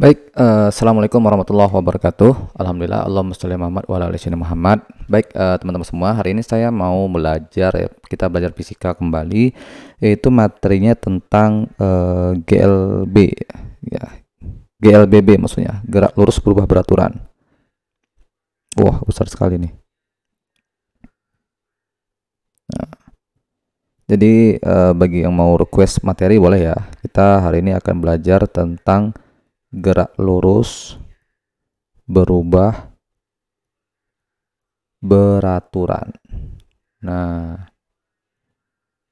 Baik, assalamualaikum warahmatullahi wabarakatuh. Alhamdulillah, Allahumma sholli ala Muhammad wa ala ali sayyidina Muhammad. Baik, teman-teman semua, hari ini saya mau belajar ya, kita belajar fisika kembali, yaitu materinya tentang GLB, ya, GLBB maksudnya, gerak lurus berubah beraturan. Wah, besar sekali nih. Nah, jadi bagi yang mau request materi boleh ya. Kita hari ini akan belajar tentang gerak lurus berubah beraturan. Nah,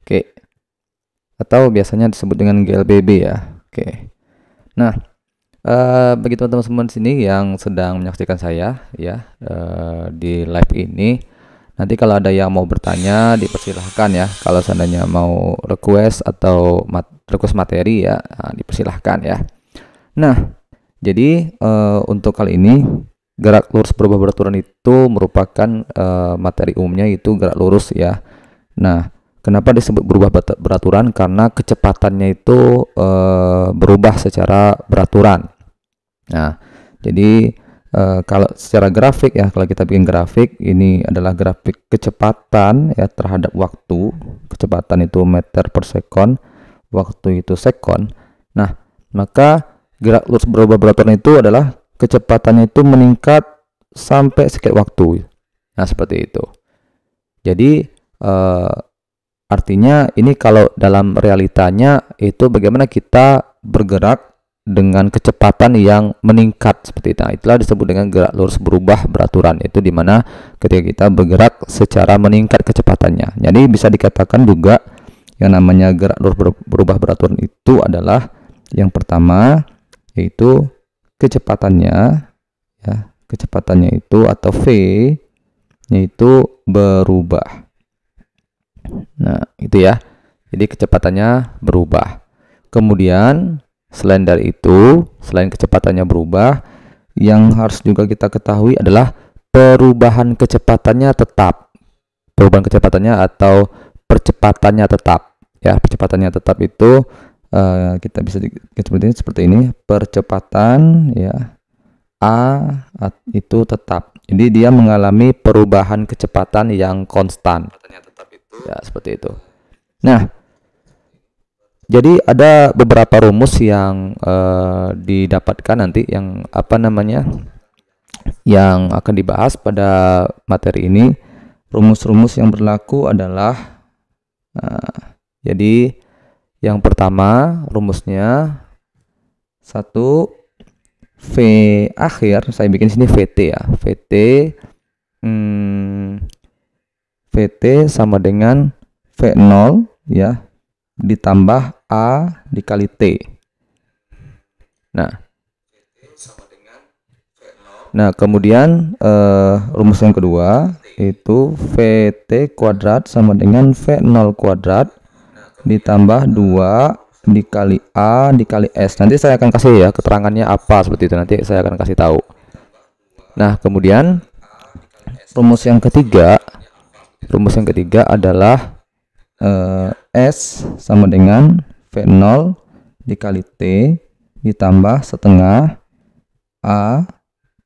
oke. Atau biasanya disebut dengan GLBB ya. Oke. Nah, bagi teman-teman semua di sini yang sedang menyaksikan saya ya di live ini, nanti kalau ada yang mau bertanya dipersilahkan ya. Kalau seandainya mau request atau request materi ya, dipersilahkan ya. Nah, jadi untuk kali ini gerak lurus berubah beraturan itu merupakan materi umumnya itu gerak lurus ya. Nah, kenapa disebut berubah beraturan? Karena kecepatannya itu berubah secara beraturan. Nah, jadi kalau secara grafik ya, kalau kita bikin grafik, ini adalah grafik kecepatan ya terhadap waktu. Kecepatan itu meter per sekon, waktu itu sekon. Nah, maka gerak lurus berubah beraturan itu adalah kecepatannya itu meningkat sampai sekian waktu. Nah, seperti itu. Jadi artinya ini kalau dalam realitanya itu bagaimana kita bergerak dengan kecepatan yang meningkat seperti itu. Nah, itulah disebut dengan gerak lurus berubah beraturan. Itu dimana ketika kita bergerak secara meningkat kecepatannya. Jadi bisa dikatakan juga yang namanya gerak lurus berubah beraturan itu adalah yang pertama yaitu kecepatannya ya, kecepatannya itu atau V yaitu berubah. Nah, itu ya. Jadi kecepatannya berubah. Kemudian selain dari itu, selain kecepatannya berubah, yang harus juga kita ketahui adalah perubahan kecepatannya tetap. Perubahan kecepatannya atau percepatannya tetap. Ya, percepatannya tetap itu kita bisa seperti ini, percepatan ya A itu tetap, jadi dia mengalami perubahan kecepatan yang konstan ya, seperti itu. Nah, jadi ada beberapa rumus yang didapatkan nanti yang yang akan dibahas pada materi ini. Rumus-rumus yang berlaku adalah jadi yang pertama rumusnya satu, V akhir, saya bikin sini VT ya, VT sama dengan V0 ya ditambah A dikali T. Nah, kemudian rumus yang kedua itu VT kuadrat sama dengan V0 kuadrat ditambah 2 dikali A dikali S. Nanti saya akan kasih ya keterangannya apa seperti itu, nanti saya akan kasih tahu. Nah, kemudian rumus yang ketiga adalah S sama dengan V0 dikali T ditambah setengah A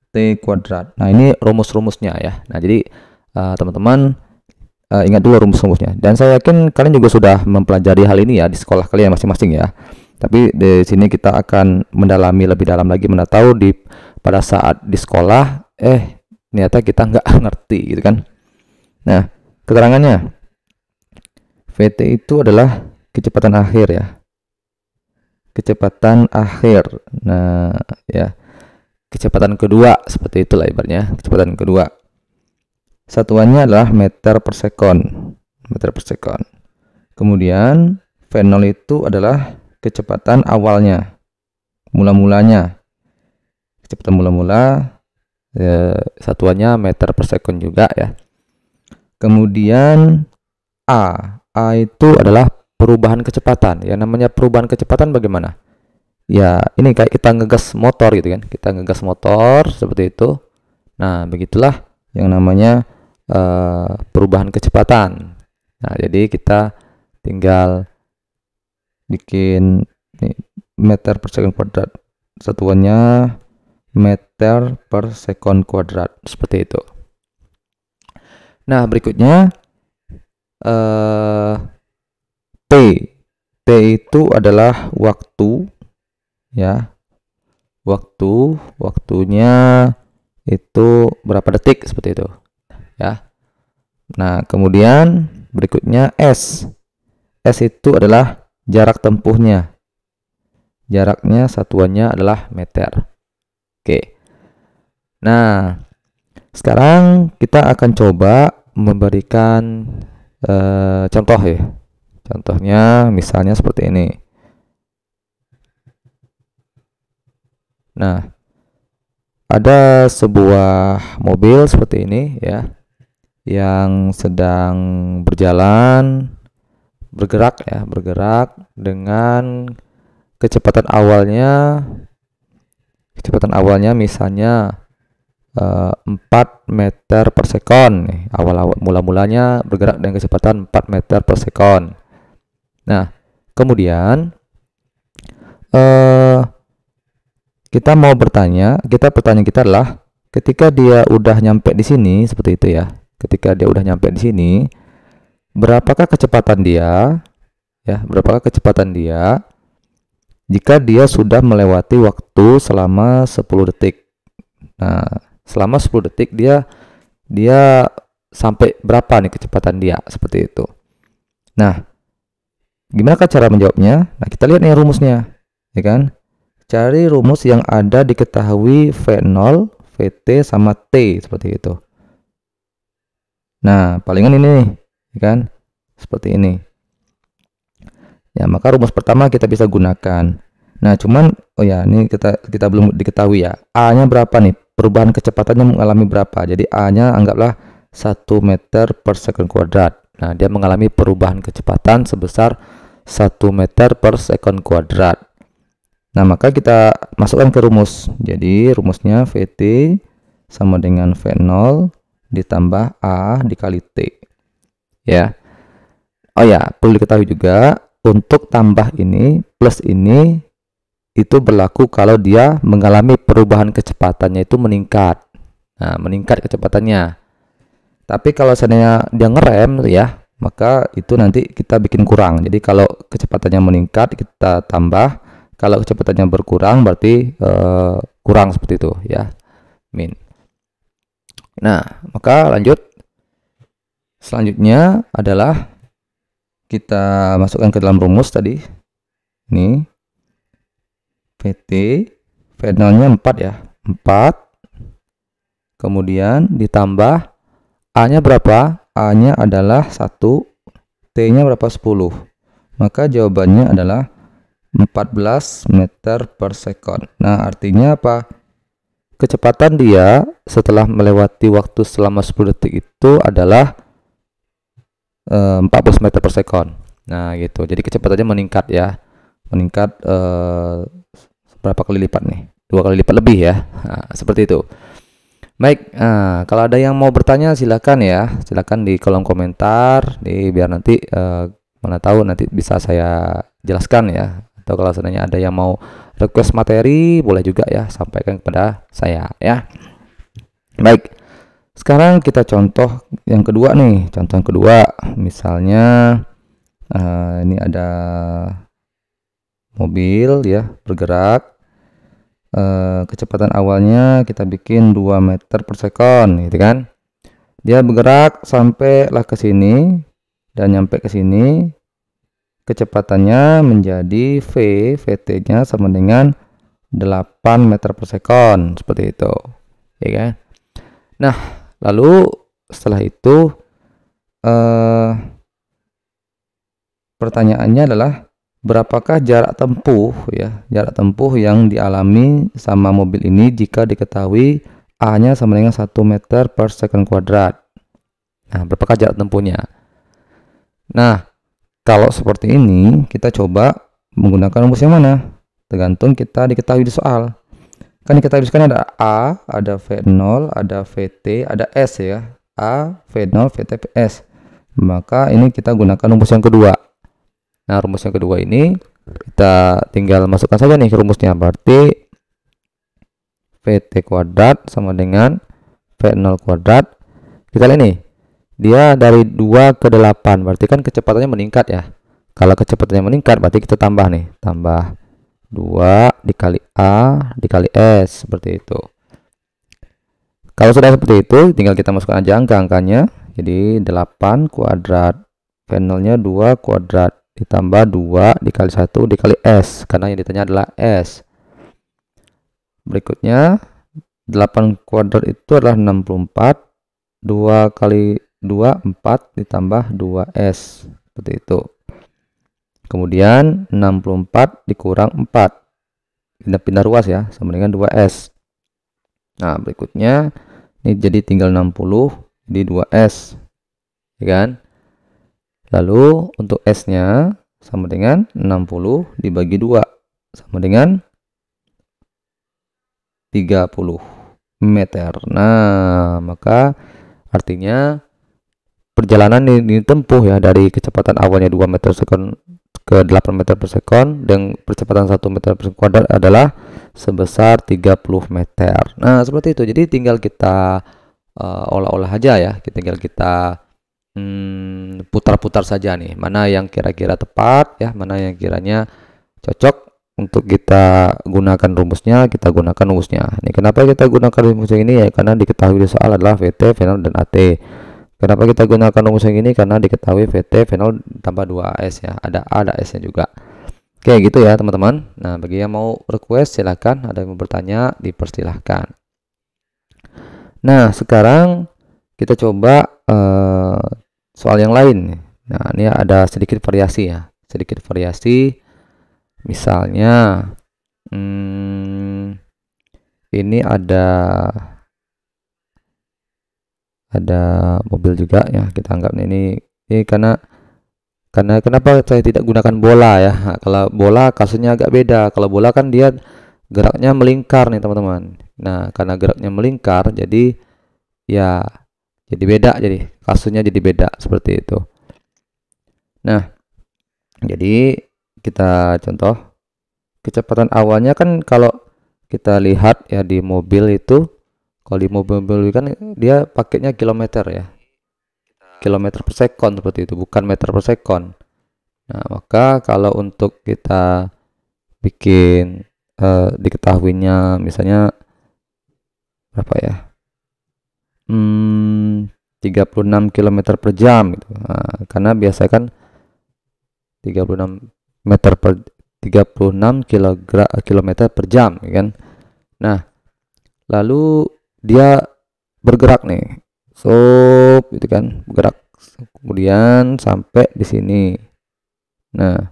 T kuadrat. Nah, ini rumus-rumusnya ya. Nah, jadi teman-teman ingat dulu rumus-rumusnya, dan saya yakin kalian juga sudah mempelajari hal ini ya di sekolah kalian masing-masing ya. Tapi di sini kita akan mendalami lebih dalam lagi, mana tahu pada saat di sekolah ternyata kita nggak ngerti gitu kan. Nah, keterangannya VT itu adalah kecepatan akhir ya, kecepatan akhir. Nah ya, kecepatan kedua seperti itulah ibaratnya, kecepatan kedua. Satuannya adalah meter per sekon. Kemudian V0 itu adalah kecepatan awalnya, mula-mulanya. Kecepatan mula-mula satuannya meter per sekon juga ya. Kemudian A itu adalah perubahan kecepatan. Yang namanya perubahan kecepatan bagaimana? Ya, ini kayak kita ngegas motor gitu kan. Kita ngegas motor seperti itu. Nah, begitulah yang namanya perubahan kecepatan. Nah, jadi kita tinggal bikin nih, meter per sekon kuadrat satuannya meter per sekon kuadrat, seperti itu. Nah, berikutnya T. T itu adalah waktu, ya. Waktunya itu berapa detik, seperti itu, ya. Nah, kemudian berikutnya S. S itu adalah jarak tempuhnya. Jaraknya satuannya adalah meter. Oke. Nah, sekarang kita akan coba memberikan contoh ya. Contohnya misalnya seperti ini. Nah, ada sebuah mobil seperti ini ya, yang sedang bergerak dengan kecepatan awalnya misalnya 4 meter per sekon nih. Mula-mulanya bergerak dengan kecepatan 4 meter per sekon. Nah, kemudian pertanyaan kita adalah ketika dia udah nyampe di sini, seperti itu ya. Ketika dia udah nyampe di sini, berapakah kecepatan dia? Ya, berapakah kecepatan dia jika dia sudah melewati waktu selama 10 detik? Nah, selama 10 detik dia sampai berapa nih kecepatan dia, seperti itu. Nah, gimana cara menjawabnya? Nah, kita lihat nih rumusnya, ya kan? Cari rumus yang ada diketahui V0, VT sama T, seperti itu. Nah, palingan ini nih, ya kan? Seperti ini. Ya, maka rumus pertama kita bisa gunakan. Nah, cuman ini kita belum diketahui ya. A-nya berapa nih? Perubahan kecepatannya mengalami berapa? Jadi A-nya anggaplah 1 meter per sekon kuadrat. Nah, dia mengalami perubahan kecepatan sebesar 1 meter per sekon kuadrat. Nah, maka kita masukkan ke rumus. Jadi rumusnya VT sama dengan V0 ditambah A dikali T. Ya. Oh ya, perlu diketahui juga untuk tambah ini plus ini itu berlaku kalau dia mengalami perubahan kecepatannya itu meningkat. Nah, meningkat kecepatannya. Tapi kalau seandainya dia ngerem ya, maka itu nanti kita bikin kurang. Jadi kalau kecepatannya meningkat kita tambah, kalau kecepatannya berkurang berarti kurang, seperti itu ya. Min. Nah, maka lanjut. Selanjutnya adalah kita masukkan ke dalam rumus tadi. Ini VT, V0-nya 4 ya. 4. Kemudian ditambah A-nya berapa? A-nya adalah 1, T-nya berapa? 10. Maka jawabannya adalah 14 meter per sekon. Nah, artinya apa? Kecepatan dia setelah melewati waktu selama 10 detik itu adalah 14 meter per sekon. Nah, gitu. Jadi kecepatannya meningkat ya. Meningkat berapa kali lipat nih? 2 kali lipat lebih ya. Nah, seperti itu. Baik, kalau ada yang mau bertanya silakan ya. Silakan di kolom komentar, biar nanti mana tahu nanti bisa saya jelaskan ya. Atau kalau seandainya ada yang mau request materi, boleh juga ya, sampaikan kepada saya ya. Baik, sekarang kita contoh yang kedua nih. Contoh yang kedua, misalnya ini ada mobil ya bergerak. Kecepatan awalnya kita bikin 2 meter per sekon, gitu kan. Dia bergerak sampailah ke sini dan nyampe ke sini. Kecepatannya menjadi VT-nya sama dengan 8 meter per sekon, seperti itu, ya kan. Nah, lalu setelah itu pertanyaannya adalah berapakah jarak tempuh ya, jarak tempuh yang dialami sama mobil ini jika diketahui A-nya sama dengan 1 meter per sekon kuadrat. Nah, berapakah jarak tempuhnya? Nah, kalau seperti ini kita coba menggunakan rumus yang mana? Tergantung kita diketahui di soal. Kan diketahui kan ada A, ada V0, ada VT, ada S ya. A, V0, VT, S. Maka ini kita gunakan rumus yang kedua. Nah, rumus yang kedua ini kita tinggal masukkan saja nih ke rumusnya. Berarti VT kuadrat sama dengan V0 kuadrat. Kita lihat nih, dia dari 2 ke 8, berarti kan kecepatannya meningkat ya. Kalau kecepatannya meningkat berarti kita tambah nih, tambah 2 dikali A dikali S, seperti itu. Kalau sudah seperti itu, tinggal kita masukkan aja angka-angkanya. Jadi 8 kuadrat, V0 nya 2 kuadrat, ditambah 2 dikali 1 dikali S, karena yang ditanya adalah S. Berikutnya 8 kuadrat itu adalah 64, 2 kali 2 4 ditambah 2S, seperti itu. Kemudian 64 dikurang 4, pindah-pindah ruas ya, sama dengan 2S. Nah, berikutnya ini jadi tinggal 60 di 2S, ya kan? Lalu untuk S-nya sama dengan 60 dibagi 2, sama dengan 30 meter. Nah, maka artinya perjalanan ini ditempuh ya dari kecepatan awalnya 2 meter sekon ke 8 meter per sekon dan percepatan 1 meter per sekon kuadrat adalah sebesar 30 meter. Nah, seperti itu. Jadi tinggal kita olah-olah aja ya. Tinggal kita putar-putar saja nih, mana yang kira-kira tepat ya, mana yang kiranya cocok untuk kita gunakan rumusnya, kita gunakan rumusnya. Ini kenapa kita gunakan rumus yang ini ya, karena diketahui di soal adalah VT, V0 dan AT. Kenapa kita gunakan rumus yang ini? Karena diketahui VT, V0 tambah 2S ya. Ada A, ada S-nya juga. Oke, gitu ya teman-teman. Nah, bagi yang mau request silahkan. Ada yang mau bertanya, dipersilahkan. Nah, sekarang kita coba soal yang lain. Nah, ini ada sedikit variasi ya. Sedikit variasi. Misalnya, ini ada mobil juga ya, kita anggap ini karena kenapa saya tidak gunakan bola ya. Nah, kalau bola kasusnya agak beda. Kalau bola kan dia geraknya melingkar nih teman-teman. Nah, karena geraknya melingkar jadi ya jadi beda, jadi kasusnya jadi beda seperti itu. Nah, jadi kita contoh kecepatan awalnya kan kalau kita lihat ya di mobil itu, kalau di mobil kan dia pakainya kilometer ya, kilometer per sekon seperti itu, bukan meter per sekon. Nah, maka kalau untuk kita bikin diketahuinya misalnya berapa ya, 36 km per jam gitu. Nah, karena biasa kan 36 meter per 36 km per jam ya kan. Nah, lalu dia bergerak nih, gitu kan, bergerak kemudian sampai di sini. Nah,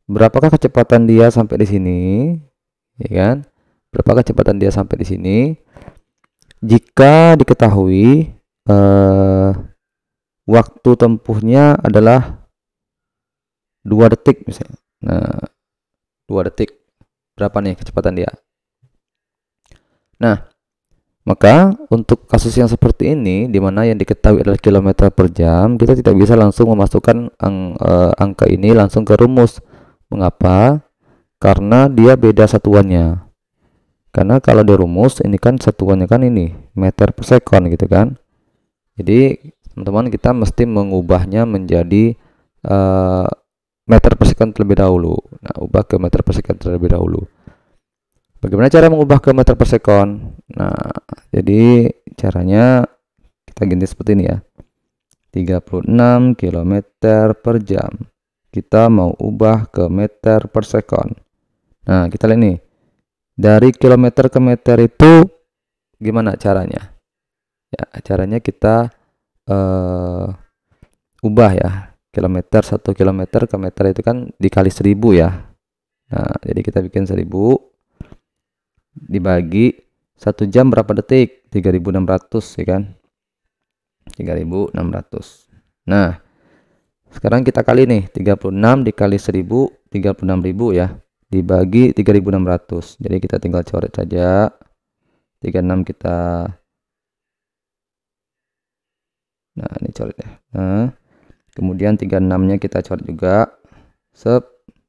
berapakah kecepatan dia sampai di sini, ya kan? Berapa kecepatan dia sampai di sini? Jika diketahui waktu tempuhnya adalah 2 detik misalnya. Nah, 2 detik. Berapa nih kecepatan dia? Nah, maka untuk kasus yang seperti ini, di mana yang diketahui adalah kilometer per jam, kita tidak bisa langsung memasukkan angka ini langsung ke rumus. Mengapa? Karena dia beda satuannya. Karena kalau di rumus ini kan satuannya kan ini meter per sekon gitu kan. Jadi teman-teman kita mesti mengubahnya menjadi meter per sekon terlebih dahulu. Nah, ubah ke meter per sekon terlebih dahulu. Bagaimana cara mengubah ke meter per sekon? Nah, jadi caranya kita ganti seperti ini ya. 36 km per jam. Kita mau ubah ke meter per sekon. Nah, kita lihat nih. Dari kilometer ke meter itu gimana caranya? Ya, caranya kita ubah ya. Kilometer 1 kilometer ke meter itu kan dikali 1000 ya. Nah, jadi kita bikin 1000 dibagi 1 jam berapa detik? 3600 ya kan. 3600. Nah, sekarang kita kali nih 36 dikali 1000, 36.000 ya, dibagi 3600. Jadi kita tinggal coret saja. 36 kita, nah ini coret ya. Nah, kemudian 36 nya kita coret juga.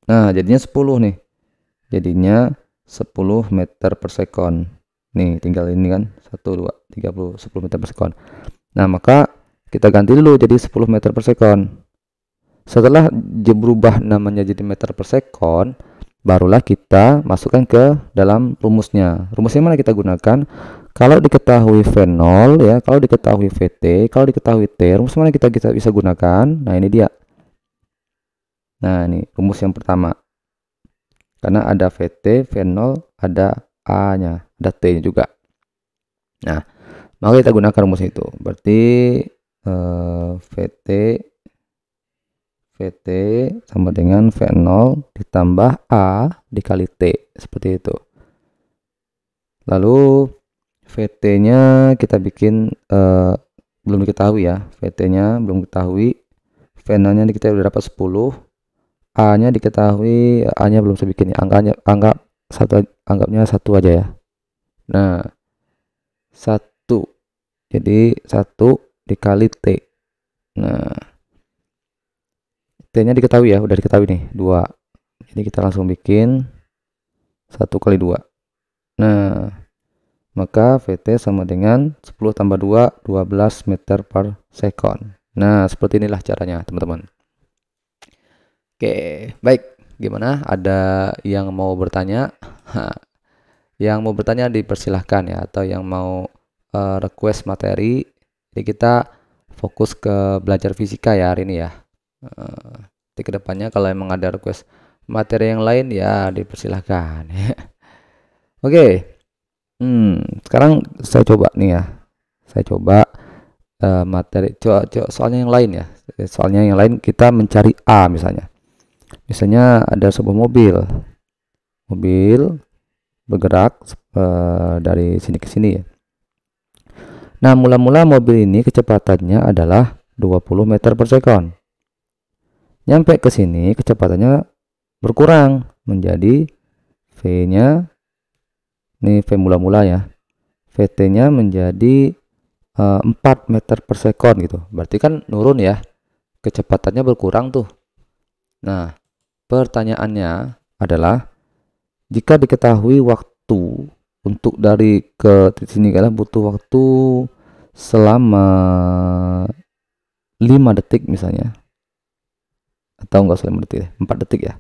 Nah, jadinya 10 nih. Jadinya 10 meter per sekon. Nih tinggal ini kan 1 2 30 10 meter per sekon. Nah maka kita ganti dulu jadi 10 meter per sekon. Setelah berubah namanya jadi meter per sekon, barulah kita masukkan ke dalam rumusnya. Rumusnya mana kita gunakan? Kalau diketahui V0 ya, kalau diketahui VT, kalau diketahui T, rumus mana kita bisa gunakan? Nah ini dia. Nah ini rumus yang pertama. Karena ada VT, V0, ada A-nya, ada T-nya juga. Nah, maka kita gunakan rumus itu. Berarti VT sama dengan V0 ditambah A dikali T, seperti itu. Lalu VT-nya kita bikin belum diketahui ya. VT-nya belum diketahui. V0-nya kita udah dapat 10. A-nya diketahui, A-nya belum saya bikin ya. Anggapnya satu aja ya. Nah, 1. Jadi 1 dikali T. Nah, T-nya diketahui ya, udah diketahui nih, 2. Jadi kita langsung bikin 1 kali 2. Nah, maka VT sama dengan 10 tambah 2, 12 meter per sekon. Nah, seperti inilah caranya, teman-teman. Oke, baik. Gimana? Ada yang mau bertanya? Yang mau bertanya dipersilahkan ya, atau yang mau request materi. Jadi kita fokus ke belajar fisika ya hari ini ya. Di kedepannya kalau emang ada request materi yang lain ya dipersilahkan. Oke. Sekarang saya coba nih ya. Saya coba materi soalnya yang lain ya. Soalnya yang lain kita mencari A misalnya. Misalnya ada sebuah mobil bergerak dari sini ke sini ya. Nah, mula-mula mobil ini kecepatannya adalah 20 meter per sekon. Nyampe ke sini kecepatannya berkurang menjadi V-nya, ini V mula-mula ya, VT-nya menjadi 4 meter per sekon gitu. Berarti kan nurun ya, kecepatannya berkurang tuh. Nah, pertanyaannya adalah jika diketahui waktu untuk dari ke sini adalah butuh waktu selama 5 detik misalnya, atau enggak selama detik, 4 detik ya.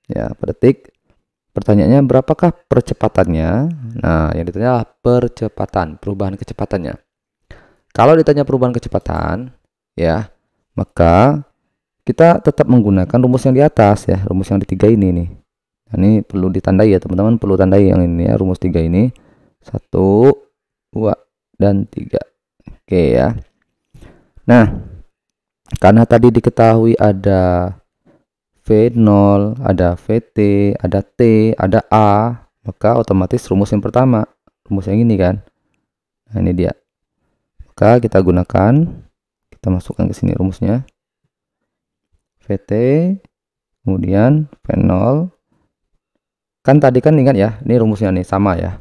Ya, 4 detik. Pertanyaannya berapakah percepatannya? Nah, yang ditanya adalah percepatan, perubahan kecepatannya. Kalau ditanya perubahan kecepatan, ya, maka kita tetap menggunakan rumus yang di atas ya, rumus yang di 3 ini nih. Nah, ini perlu ditandai ya teman-teman, perlu tandai yang ini ya, rumus 3 ini. 1, 2, dan 3. Oke ya. Nah, karena tadi diketahui ada V0, ada VT, ada T, ada A, maka otomatis rumus yang pertama, rumus yang ini kan. Nah, ini dia. Maka kita gunakan, kita masukkan ke sini rumusnya. VT, kemudian V0. Kan tadi kan ingat ya, ini rumusnya nih sama ya.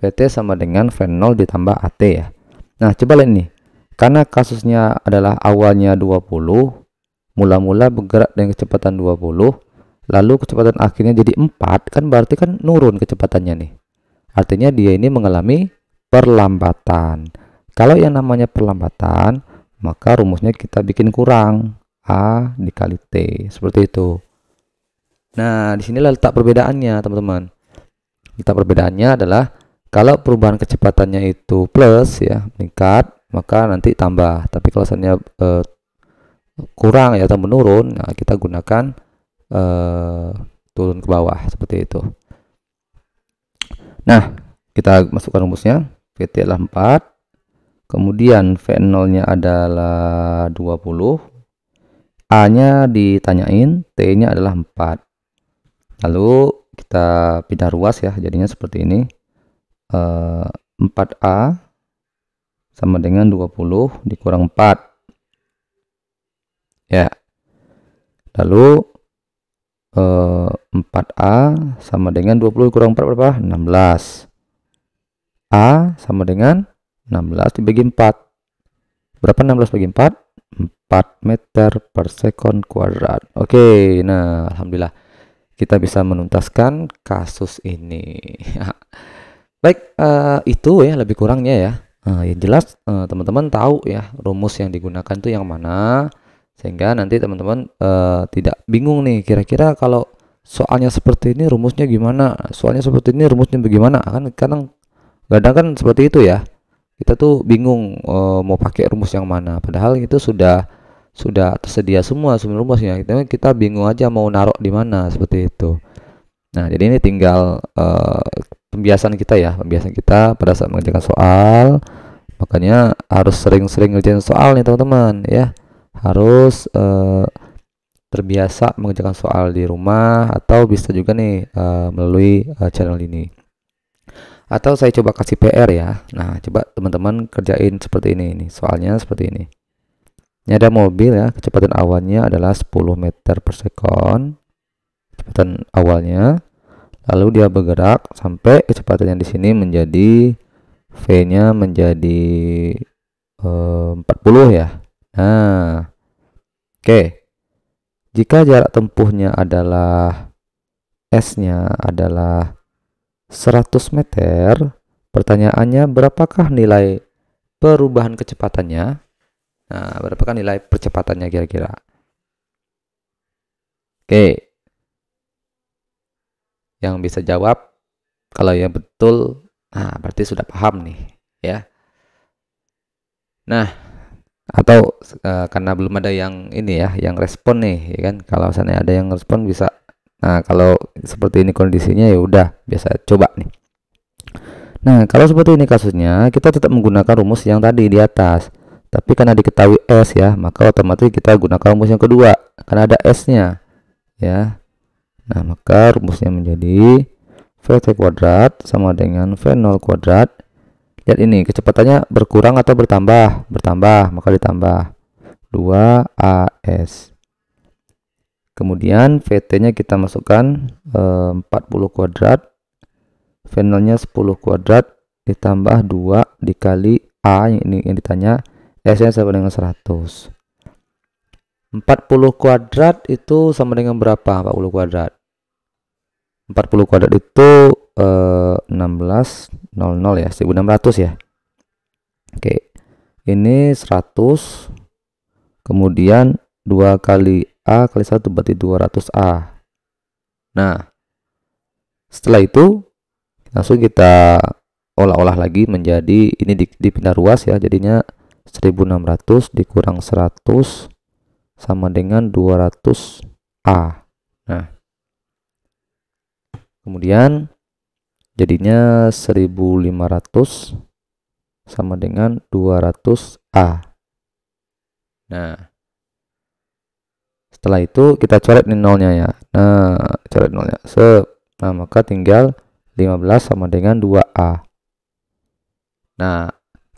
VT sama dengan V0 ditambah AT ya. Nah, coba lihat nih. Karena kasusnya adalah awalnya 20, mula-mula bergerak dengan kecepatan 20, lalu kecepatan akhirnya jadi 4, kan berarti kan nurun kecepatannya nih. Artinya dia ini mengalami perlambatan. Kalau yang namanya perlambatan, maka rumusnya kita bikin kurang. A dikali T, seperti itu. Nah, di sinilah letak perbedaannya, teman-teman. Letak perbedaannya adalah kalau perubahan kecepatannya itu plus ya, meningkat, maka nanti tambah. Tapi kalau misalnya kurang ya atau menurun, nah kita gunakan turun ke bawah seperti itu. Nah, kita masukkan rumusnya. VT adalah 4, kemudian V0-nya adalah 20, A-nya ditanyain, T-nya adalah 4. Lalu kita pindah ruas ya, jadinya seperti ini. 4A sama dengan 20 dikurang 4. Ya. Lalu 4A sama dengan 20 kurang 4 berapa? 16. A sama dengan 16 dibagi 4. Berapa 16 bagi 4? 4 meter per sekon kuadrat. Oke, nah alhamdulillah kita bisa menuntaskan kasus ini. Baik, itu ya lebih kurangnya ya. Yang jelas teman-teman tahu ya rumus yang digunakan itu yang mana, sehingga nanti teman-teman tidak bingung nih kira-kira kalau soalnya seperti ini rumusnya gimana, soalnya seperti ini rumusnya bagaimana. Kan kadang kan seperti itu ya, kita tuh bingung mau pakai rumus yang mana, padahal itu sudah tersedia semua rumusnya, kita bingung aja mau naruh di mana, seperti itu. Nah, jadi ini tinggal pembiasaan kita ya, pembiasaan kita pada saat mengerjakan soal. Makanya harus sering-sering ngerjain soal nih teman-teman ya. Harus terbiasa mengerjakan soal di rumah, atau bisa juga nih melalui channel ini. Atau saya coba kasih PR ya. Nah, coba teman-teman kerjain seperti ini. Soalnya seperti ini. Ini ada mobil ya, kecepatan awalnya adalah 10 meter per sekon. Kecepatan awalnya, lalu dia bergerak sampai kecepatannya di sini menjadi V-nya menjadi 40 ya. Nah, oke. Jika jarak tempuhnya adalah S-nya adalah 100 meter, pertanyaannya berapakah nilai perubahan kecepatannya? Nah, berapakah nilai percepatannya kira-kira? Oke. Yang bisa jawab kalau yang betul, nah berarti sudah paham nih ya. Nah, atau karena belum ada yang ini ya, yang respon nih ya kan. Kalau misalnya ada yang respon bisa. Nah, kalau seperti ini kondisinya ya udah biasa coba nih. Nah, kalau seperti ini kasusnya, kita tetap menggunakan rumus yang tadi di atas. Tapi karena diketahui S ya, maka otomatis kita gunakan rumus yang kedua karena ada S-nya ya. Nah, maka rumusnya menjadi VT kuadrat sama dengan V0 kuadrat. Lihat ini, kecepatannya berkurang atau bertambah? Bertambah, maka ditambah 2AS. Kemudian VT-nya kita masukkan 40 kuadrat. V0-nya 10 kuadrat ditambah 2 dikali A yang ditanya, S-nya sama dengan 100. 40 kuadrat itu sama dengan berapa? 40 kuadrat. 40 kuadrat itu 1600 ya, 1600 ya. Oke. Ini 100. Kemudian 2 kali A kali 1 berarti 200A. Nah, setelah itu langsung kita olah-olah lagi menjadi ini dipindah ruas ya, jadinya 1600 dikurang 100 sama dengan 200A. Nah, kemudian jadinya 1500 sama dengan 200A. Nah, setelah itu kita coret nih nolnya ya. Nah, coret nolnya. Nah, maka tinggal 15 sama dengan 2A. Nah,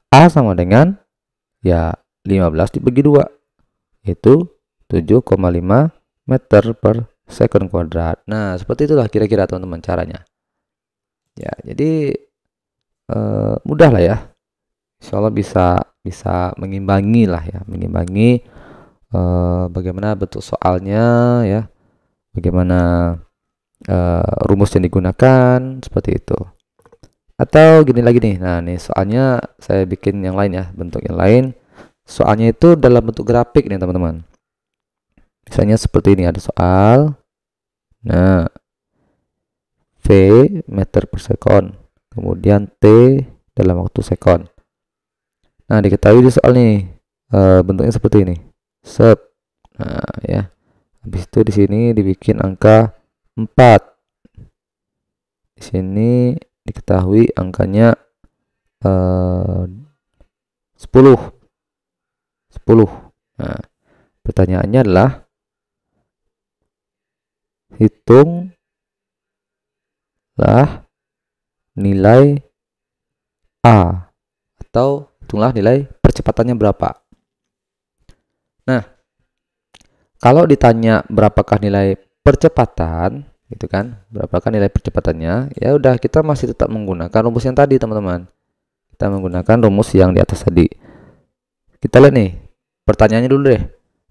A sama dengan ya 15 dibagi 2. Itu 7,5 meter per second kuadrat. Nah, seperti itulah kira-kira teman-teman caranya. Ya, jadi mudah lah ya. Insya Allah bisa mengimbangi lah ya, mengimbangi bagaimana bentuk soalnya ya, bagaimana rumus yang digunakan seperti itu. Atau gini lagi nih, nah nih soalnya saya bikin yang lain ya, bentuk yang lain. Soalnya itu dalam bentuk grafik nih teman-teman. Misalnya seperti ini ada soal. Nah, V meter per sekon, kemudian T dalam waktu sekon. Nah, diketahui di soal nih bentuknya seperti ini. Nah, ya. Habis itu di sini dibikin angka 4. Di sini diketahui angkanya 10. Nah, pertanyaannya adalah hitunglah nilai A, atau hitunglah nilai percepatannya berapa. Nah, kalau ditanya berapakah nilai percepatan gitu kan, berapakah nilai percepatannya, ya udah kita masih tetap menggunakan rumus yang tadi teman-teman. Kita menggunakan rumus yang di atas tadi. Kita lihat nih pertanyaannya dulu deh,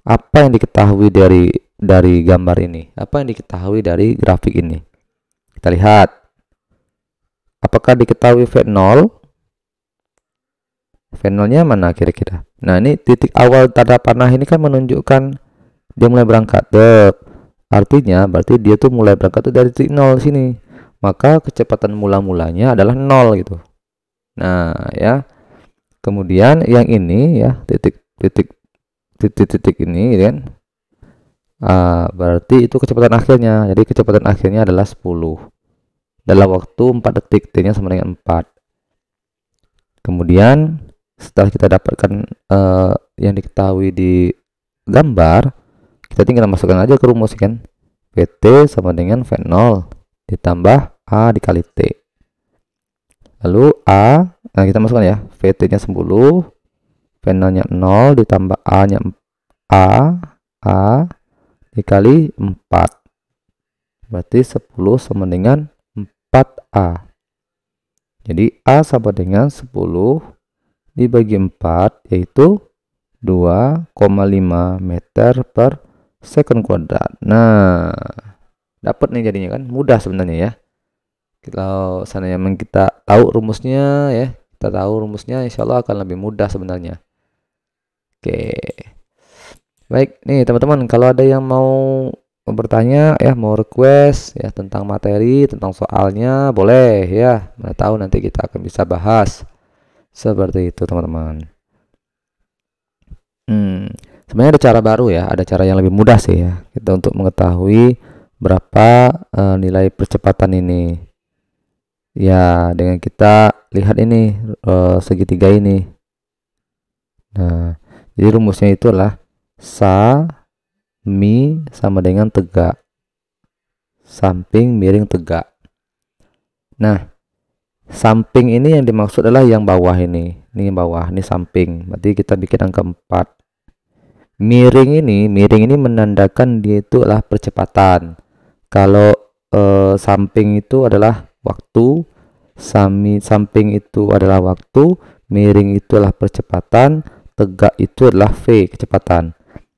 apa yang diketahui dari gambar ini, apa yang diketahui dari grafik ini. Kita lihat apakah diketahui V0? V0-nya mana kira-kira? Nah, ini titik awal tanda panah ini kan menunjukkan dia mulai berangkat. Artinya berarti dia tuh mulai berangkat tuh dari titik 0 sini. Maka kecepatan mula-mulanya adalah 0 gitu. Nah, ya. Kemudian yang ini ya, titik ini kan. Berarti itu kecepatan akhirnya. Jadi kecepatan akhirnya adalah 10 dalam waktu 4 detik. T-nya sama dengan 4. Kemudian setelah kita dapatkan yang diketahui di gambar, kita tinggal masukkan aja ke rumus kan. VT sama dengan V0 ditambah A dikali T. Lalu A, nah kita masukkan ya, VT nya 10, V0 nya 0 ditambah A nya A dikali 4. Berarti 10 sama dengan 4A. Jadi A sama dengan 10 dibagi 4, yaitu 2,5 meter per second kuadrat. Nah, dapat nih jadinya kan, mudah sebenarnya ya. Kalau seandainya kita tahu rumusnya ya, insya Allah akan lebih mudah sebenarnya. Oke, baik nih teman-teman, kalau ada yang mau bertanya ya, mau request ya tentang materi, tentang soalnya, boleh ya. Mana tahu nanti kita akan bisa bahas seperti itu teman-teman. Sebenarnya ada cara baru ya, ada cara yang lebih mudah sih ya kita untuk mengetahui berapa nilai percepatan ini ya, dengan kita lihat ini segitiga ini. Nah, jadi rumusnya itu adalah sa mi sama dengan tegak, samping miring tegak. Nah, samping ini yang dimaksud adalah yang bawah ini yang bawah, ini samping, berarti kita bikin angka 4. Miring ini menandakan dia itu adalah percepatan. Kalau samping itu adalah waktu, samping itu adalah waktu, miring itu adalah percepatan, tegak itu adalah V, kecepatan.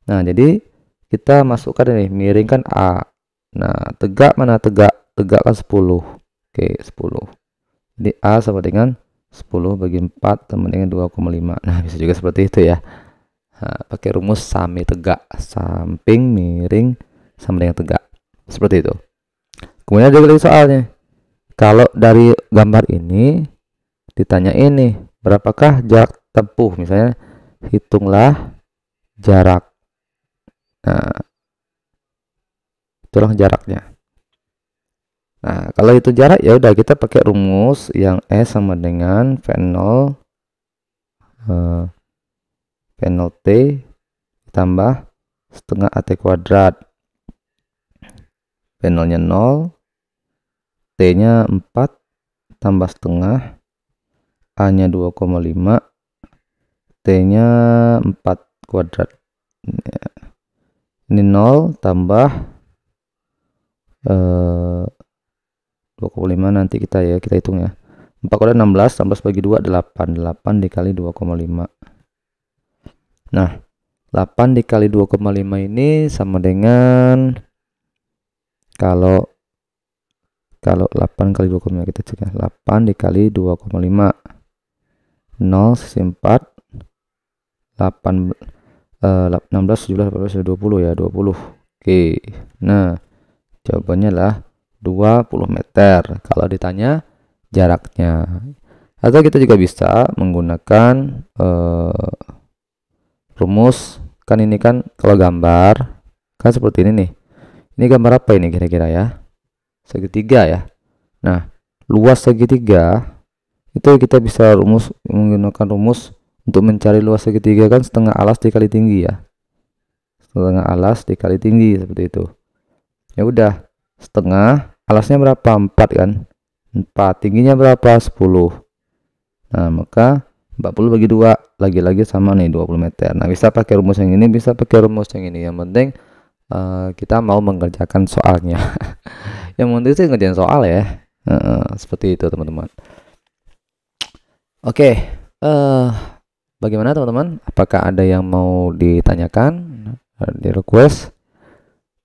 Nah, jadi kita masukkan ini, miring kan A. Nah, tegak mana tegak? Tegak kan 10. Oke, 10. Jadi A sama dengan 10 bagi 4 sama dengan 2,5. Nah, bisa juga seperti itu ya. Nah, pakai rumus sami tegak, samping miring sama dengan tegak, seperti itu. Kemudian ada lagi soalnya, kalau dari gambar ini ditanya ini berapakah jarak tempuh, misalnya hitunglah jarak. Nah, itulah jaraknya. Nah, kalau itu jarak ya udah kita pakai rumus yang S sama dengan V0 T tambah setengah AT kuadrat. V0 nya 0, T nya 4 tambah setengah, A nya 2,5, T nya 4 kuadrat. Ini 0 tambah 2,5, nanti kita hitung ya. 4 kuadrat 16, 16 bagi 2 8 dikali 2,5. Nah, 8 dikali 2,5 ini sama dengan, kalau 8 kali 2,5 kita cek ya, 8 dikali 2,5, 0 sisi 4, 8 16 17 18 20 ya, 20. Oke. Nah, jawabannya adalah 20 meter kalau ditanya jaraknya. Atau kita juga bisa menggunakan rumus, kan ini kan kalau gambar kan seperti ini nih. Ini gambar apa ini kira-kira ya? Segitiga ya. Nah, luas segitiga itu kita bisa menggunakan rumus untuk mencari luas segitiga kan setengah alas dikali tinggi ya. Setengah alas dikali tinggi seperti itu. Ya udah, setengah alasnya berapa? 4 kan? 4, tingginya berapa? 10. Nah, maka 40 bagi 2 lagi-lagi sama nih 20 meter. Nah, bisa pakai rumus yang ini, bisa pakai rumus yang ini. Yang penting kita mau mengerjakan soalnya. Yang penting sih ngerjain soal ya. Seperti itu teman-teman. Oke, bagaimana teman-teman? Apakah ada yang mau ditanyakan, di request?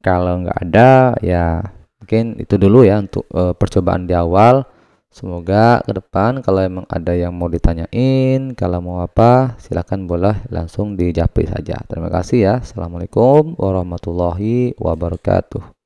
Kalau nggak ada ya mungkin itu dulu ya untuk percobaan di awal. Semoga ke depan kalau emang ada yang mau ditanyain, kalau mau apa, silakan boleh langsung dijapri saja. Terima kasih ya. Assalamualaikum warahmatullahi wabarakatuh.